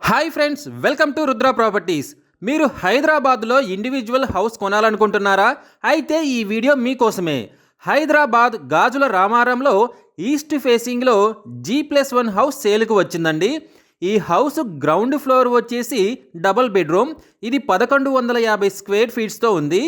Hi friends, welcome to Rudra properties. మీరు హైదరాబాద్లో individual house కొనాలనుకుంటున్నారా? అయితే ఈ వీడియో మీకోసమే. హైదరాబాద్ గాజుల రామారంలో ఈస్ట్ ఫేసింగ్లో G+1 హౌస్ సేల్కు వచ్చిందండి. ఈ హౌస్ గ్రౌండ్ ఫ్లోర్ వచ్చేసి డబుల్ బెడ్రూమ్. ఇది 1150 స్క్వేర్ ఫీట్స్తో ఉంది.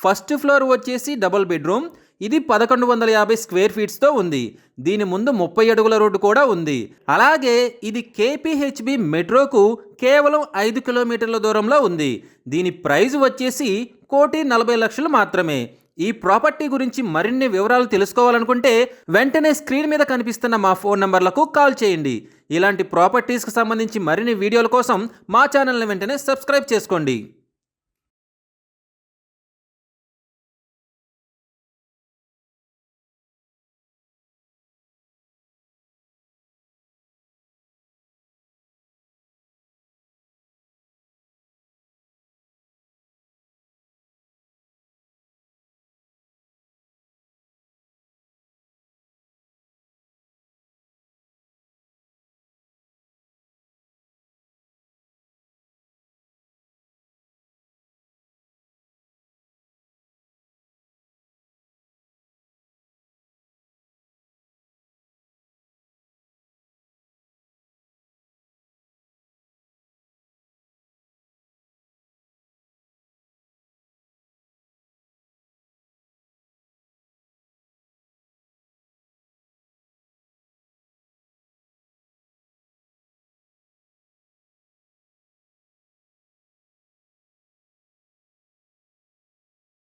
ఫస్ట్ ఫ్లోర్ వచ్చేసి డబుల్ బెడ్రూమ్. ఇది 1150 స్క్వేర్ ఫీట్స్తో ఉంది. దీని ముందు 30 అడుగుల రోడ్డు కూడా ఉంది. అలాగే ఇది KPHB మెట్రోకు కేవలం 5 కిలోమీటర్ల దూరంలో ఉంది. దీని ప్రైస్ వచ్చేసి 1,40,00,000 మాత్రమే. ఈ ప్రాపర్టీ గురించి మరిన్ని వివరాలు తెలుసుకోవాలనుకుంటే వెంటనే స్క్రీన్ మీద కనిపిస్తున్న మా ఫోన్ నంబర్లకు కాల్ చేయండి. ఇలాంటి ప్రాపర్టీస్కి సంబంధించి మరిన్ని వీడియోల కోసం మా ఛానల్ని వెంటనే సబ్స్క్రైబ్ చేసుకోండి.